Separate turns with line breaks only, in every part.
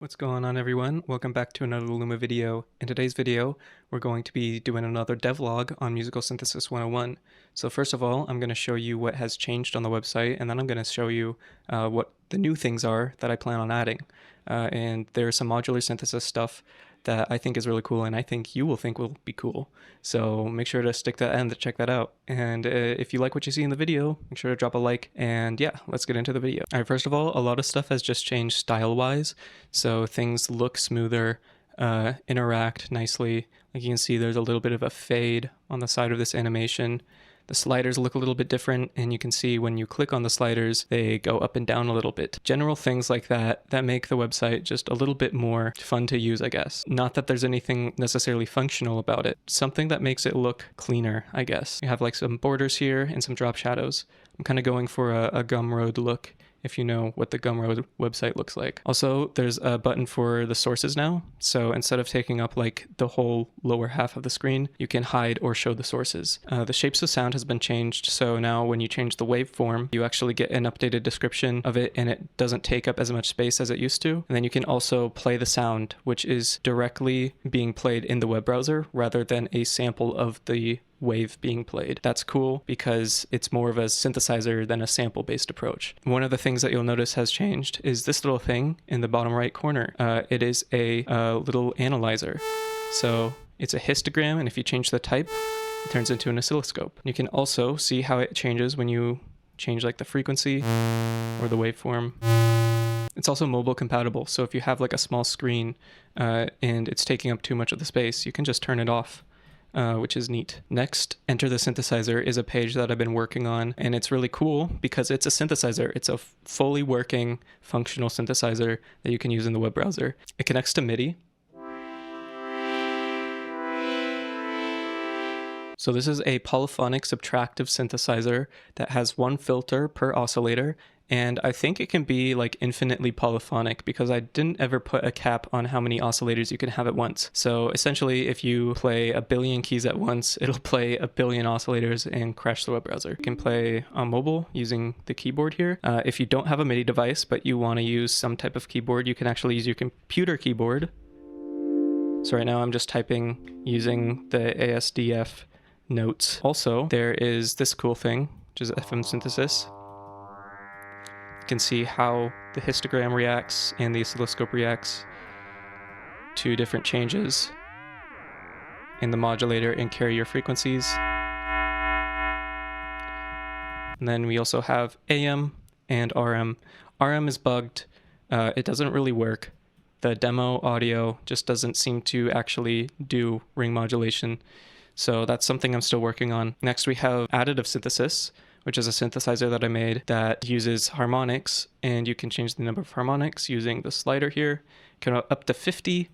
What's going on, everyone? Welcome back to another Luma video. In today's video, we're going to be doing another devlog on Musical Synthesis 101. So first of all, I'm going to show you what has changed on the website, and then I'm going to show you what the new things are that I plan on adding. And there's some modular synthesis stuff that I think is really cool, and I think you will think will be cool. So make sure to stick to the end to check that out. And if you like what you see in the video, make sure to drop a like. And yeah, let's get into the video. All right, first of all, a lot of stuff has just changed style-wise. So things look smoother, interact nicely. Like you can see, there's a little bit of a fade on the side of this animation. The sliders look a little bit different, and you can see when you click on the sliders, they go up and down a little bit. General things like that make the website just a little bit more fun to use, I guess. Not that there's anything necessarily functional about it. Something that makes it look cleaner, I guess. You have like some borders here and some drop shadows. I'm kind of going for a Gumroad look, if you know what the Gumroad website looks like. Also, there's a button for the sources now. So instead of taking up like the whole lower half of the screen, you can hide or show the sources. The shapes of sound has been changed. So now when you change the waveform, you actually get an updated description of it, and it doesn't take up as much space as it used to. And then you can also play the sound, which is directly being played in the web browser rather than a sample of the wave being played. That's cool because it's more of a synthesizer than a sample-based approach. One of the things that you'll notice has changed is this little thing in the bottom right corner. It is a little analyzer. So it's a histogram, and if you change the type, it turns into an oscilloscope. You can also see how it changes when you change like the frequency or the waveform. It's also mobile compatible, so if you have like a small screen and it's taking up too much of the space, you can just turn it off. Which is neat. Next, Enter the Synthesizer is a page that I've been working on, and it's really cool because it's a synthesizer. It's a fully working, functional synthesizer that you can use in the web browser. It connects to MIDI. So this is a polyphonic subtractive synthesizer that has one filter per oscillator, and I think it can be like infinitely polyphonic because I didn't ever put a cap on how many oscillators you can have at once. So essentially, if you play a billion keys at once, it'll play a billion oscillators and crash the web browser. You can play on mobile using the keyboard here. If you don't have a MIDI device, but you want to use some type of keyboard, you can actually use your computer keyboard. So right now I'm just typing using the ASDF notes. Also, there is this cool thing, which is FM synthesis. You can see how the histogram reacts and the oscilloscope reacts to different changes in the modulator and carrier frequencies. And then we also have AM and RM. RM is bugged. It doesn't really work. The demo audio just doesn't seem to actually do ring modulation. So that's something I'm still working on. Next, we have additive synthesis, which is a synthesizer that I made that uses harmonics, and you can change the number of harmonics using the slider here. You can go up to 50,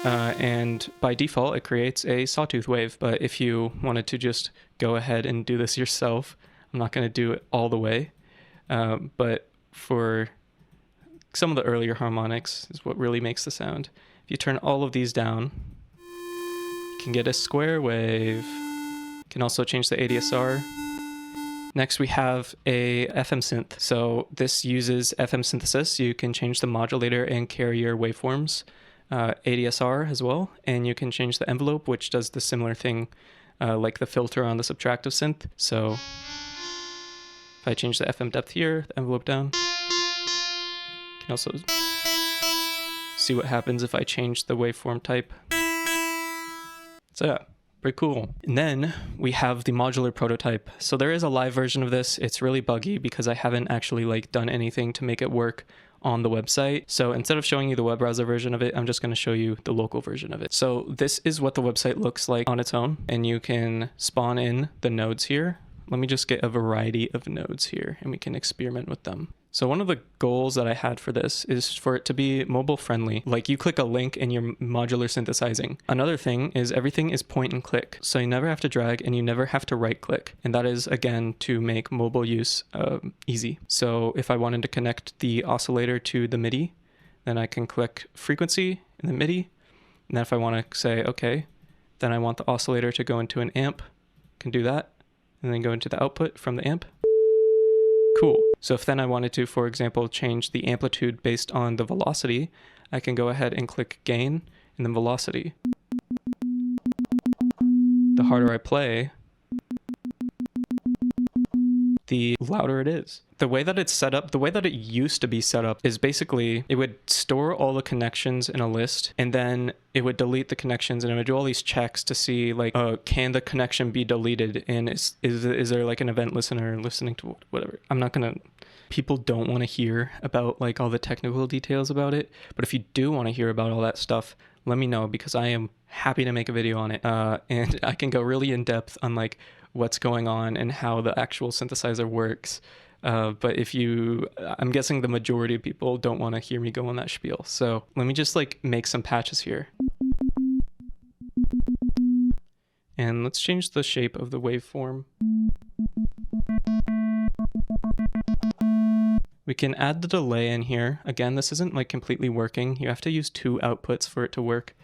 and by default, it creates a sawtooth wave. But if you wanted to just go ahead and do this yourself, I'm not going to do it all the way. But for some of the earlier harmonics is what really makes the sound. If you turn all of these down, you can get a square wave. You can also change the ADSR. Next, we have a FM synth. So this uses FM synthesis. You can change the modulator and carrier waveforms, ADSR as well, and you can change the envelope, which does the similar thing like the filter on the subtractive synth. So if I change the FM depth here, the envelope down, you can also see what happens if I change the waveform type. So yeah, pretty cool. And then we have the modular prototype. So there is a live version of this. It's really buggy because I haven't actually like done anything to make it work on the website. So instead of showing you the web browser version of it, I'm just going to show you the local version of it. So this is what the website looks like on its own, and you can spawn in the nodes here. Let me just get a variety of nodes here and we can experiment with them. So one of the goals that I had for this is for it to be mobile friendly. Like you click a link and you're modular synthesizing. Another thing is everything is point and click. So you never have to drag and you never have to right click. And that is again to make mobile use easy. So if I wanted to connect the oscillator to the MIDI, then I can click frequency in the MIDI. And then if I want to say, okay, then I want the oscillator to go into an amp, I can do that. And then go into the output from the amp. Cool. So if then I wanted to, for example, change the amplitude based on the velocity, I can go ahead and click gain and then velocity. The harder I play, the louder it is. The way that it's set up, the way that it used to be set up is basically it would store all the connections in a list, and then it would delete the connections, and it would do all these checks to see like, can the connection be deleted, and is there like an event listener listening to whatever. I'm not gonna, people don't want to hear about like all the technical details about it, but if you do want to hear about all that stuff, let me know, because I am happy to make a video on it, and I can go really in depth on like what's going on and how the actual synthesizer works. But I'm guessing the majority of people don't want to hear me go on that spiel. So let me just like make some patches here. And let's change the shape of the waveform. We can add the delay in here. Again, this isn't like completely working. You have to use 2 outputs for it to work.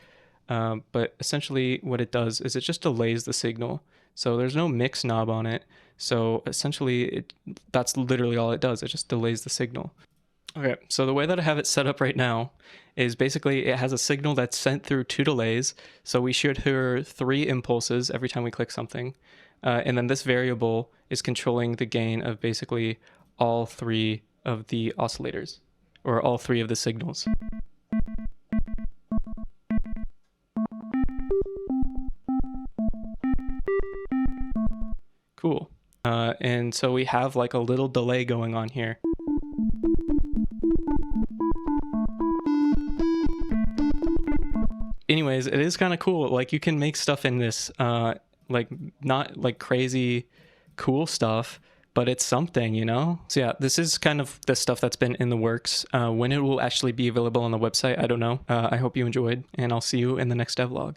But essentially what it does is it just delays the signal. So there's no mix knob on it. So essentially that's literally all it does. It just delays the signal. Okay, so the way that I have it set up right now is basically it has a signal that's sent through 2 delays. So we should hear 3 impulses every time we click something. And then this variable is controlling the gain of basically all 3 of the oscillators, or all 3 of the signals. Cool. And so we have like a little delay going on here. Anyways, it is kind of cool. Like you can make stuff in this, like not like crazy cool stuff, but it's something, you know? So yeah, this is kind of the stuff that's been in the works. When it will actually be available on the website, I don't know. I hope you enjoyed, and I'll see you in the next devlog.